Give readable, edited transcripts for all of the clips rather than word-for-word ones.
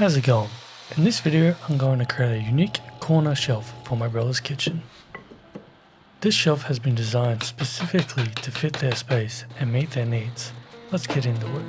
How's it going? In this video I'm going to create a unique corner shelf for my brother's kitchen. This shelf has been designed specifically to fit their space and meet their needs. Let's get into it.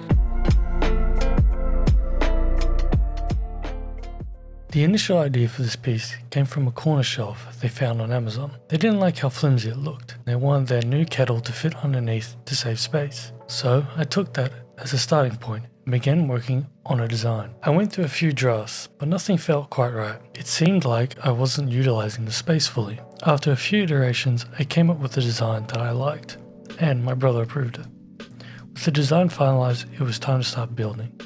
The initial idea for this piece came from a corner shelf they found on Amazon. They didn't like how flimsy it looked. They wanted their new kettle to fit underneath to save space. So I took that as a starting point and began working on a design. I went through a few drafts, but nothing felt quite right. It seemed like I wasn't utilizing the space fully. After a few iterations, I came up with a design that I liked, and my brother approved it. With the design finalized, it was time to start building.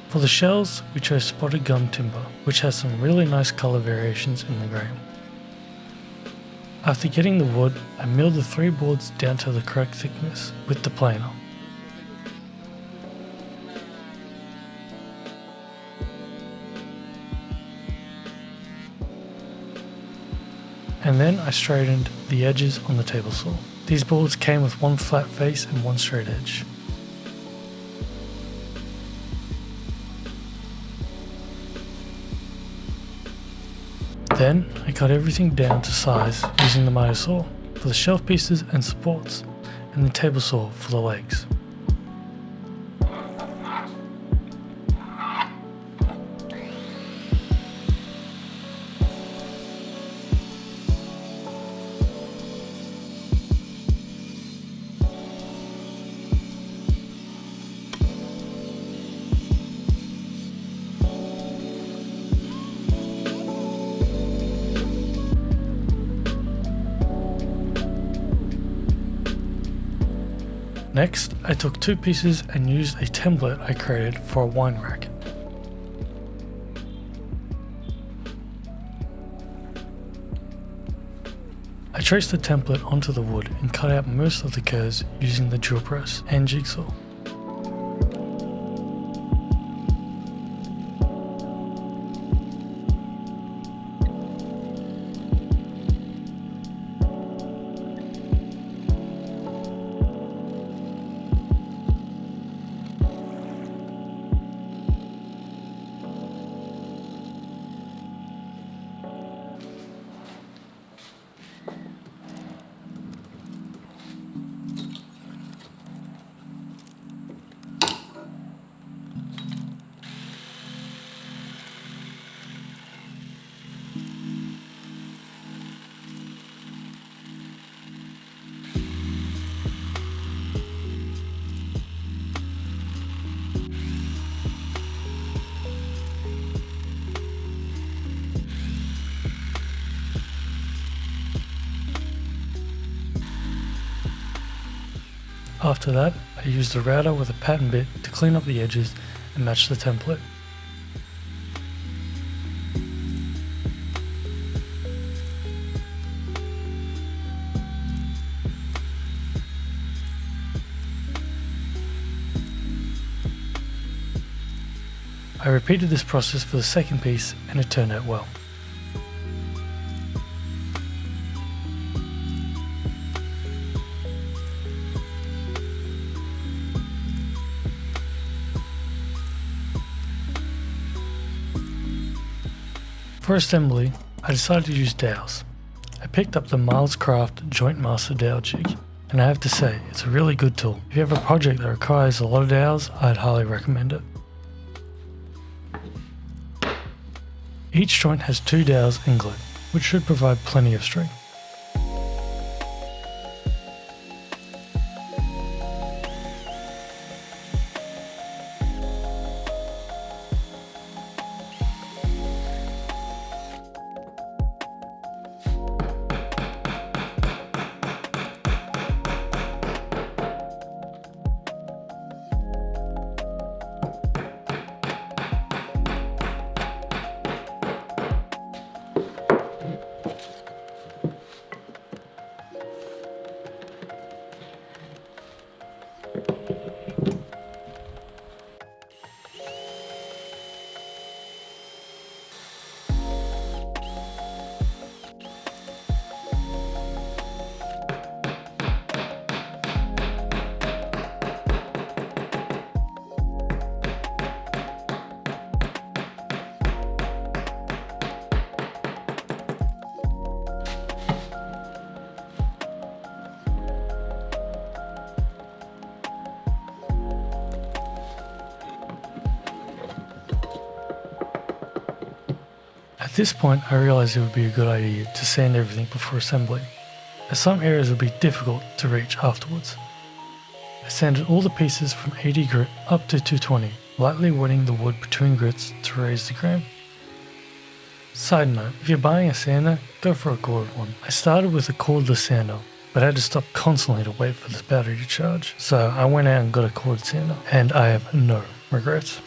For the shells, we chose spotted gum timber, which has some really nice color variations in the grain. After getting the wood, I milled the 3 boards down to the correct thickness with the planer. And then I straightened the edges on the table saw. These boards came with one flat face and one straight edge. Then I cut everything down to size using the miter saw for the shelf pieces and supports, and the table saw for the legs. Next, I took 2 pieces and used a template I created for a wine rack. I traced the template onto the wood and cut out most of the curves using the drill press and jigsaw. After that, I used a router with a pattern bit to clean up the edges and match the template. I repeated this process for the second piece and it turned out well. For assembly, I decided to use dowels. I picked up the Miles Craft Joint Master dowel jig, and I have to say, it's a really good tool. If you have a project that requires a lot of dowels, I'd highly recommend it. Each joint has 2 dowels and glut, which should provide plenty of strength. this point, I realized it would be a good idea to sand everything before assembling, as some areas would be difficult to reach afterwards. I sanded all the pieces from 80 grit up to 220, lightly wetting the wood between grits to raise the grain. Side note, if you're buying a sander, go for a corded one. I started with a cordless sander, but I had to stop constantly to wait for this battery to charge, so I went out and got a corded sander, and I have no regrets.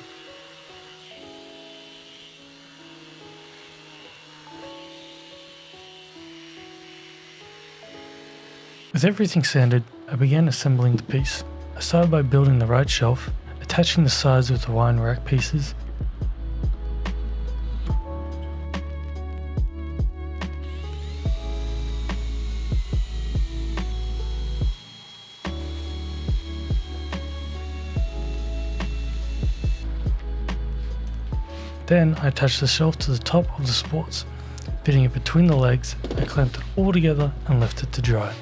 With everything sanded, I began assembling the piece. I started by building the right shelf, attaching the sides with the wine rack pieces. Then I attached the shelf to the top of the supports, fitting it between the legs. I clamped it all together and left it to dry.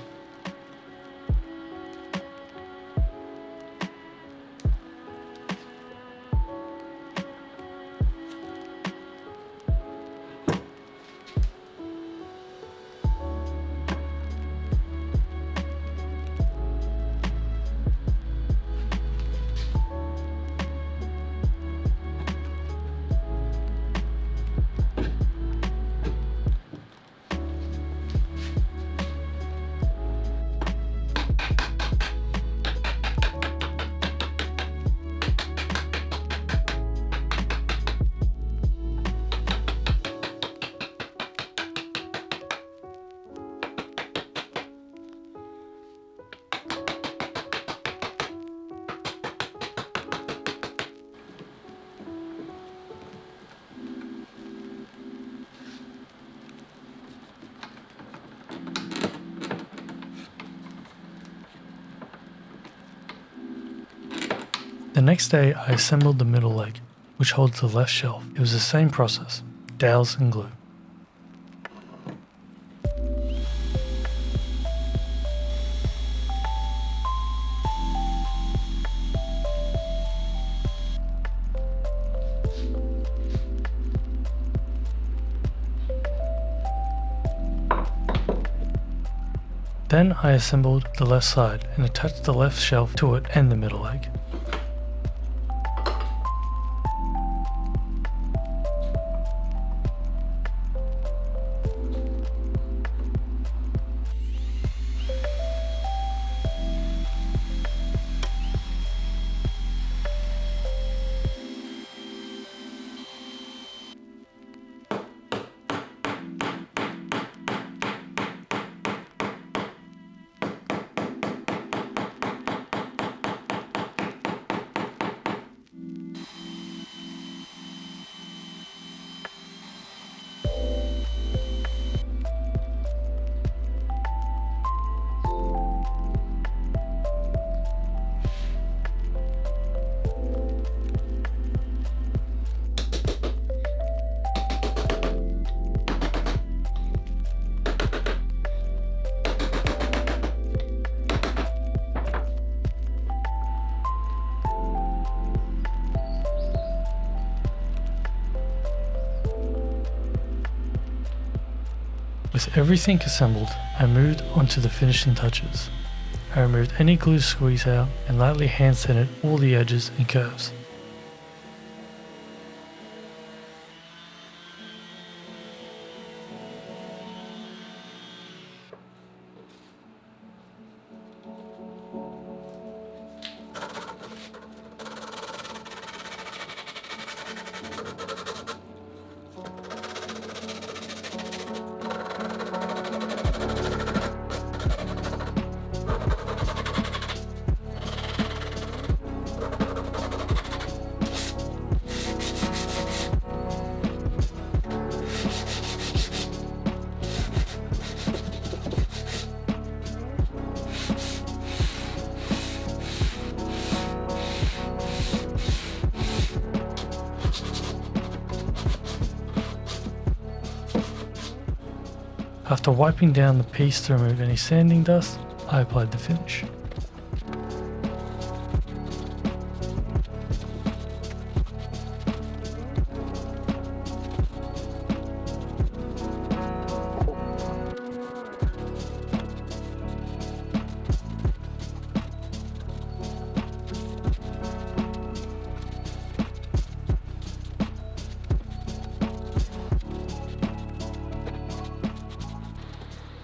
The next day I assembled the middle leg, which holds the left shelf. It was the same process, dowels and glue. Then I assembled the left side and attached the left shelf to it and the middle leg. With everything assembled, I moved on to the finishing touches. I removed any glue squeeze out and lightly hand sanded all the edges and curves. After wiping down the piece to remove any sanding dust, I applied the finish.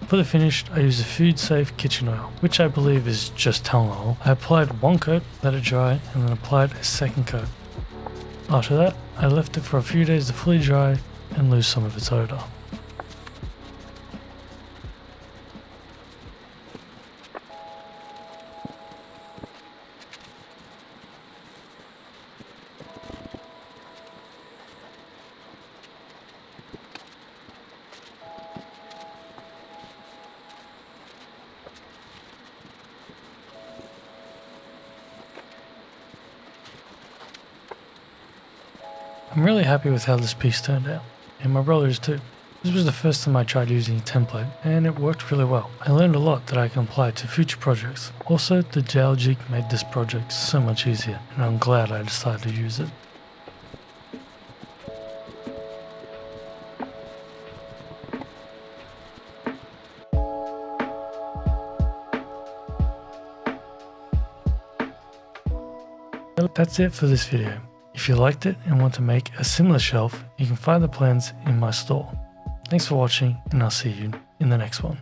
For the finish, I used a food safe kitchen oil, which I believe is just Tylenol. I applied one coat, let it dry, and then applied a second coat. After that, I left it for a few days to fully dry and lose some of its odour. I'm really happy with how this piece turned out, and my brother is too. This was the first time I tried using a template, and it worked really well. I learned a lot that I can apply to future projects. Also, the gel jig made this project so much easier, and I'm glad I decided to use it. That's it for this video. If you liked it and want to make a similar shelf, you can find the plans in my store. Thanks for watching, and I'll see you in the next one.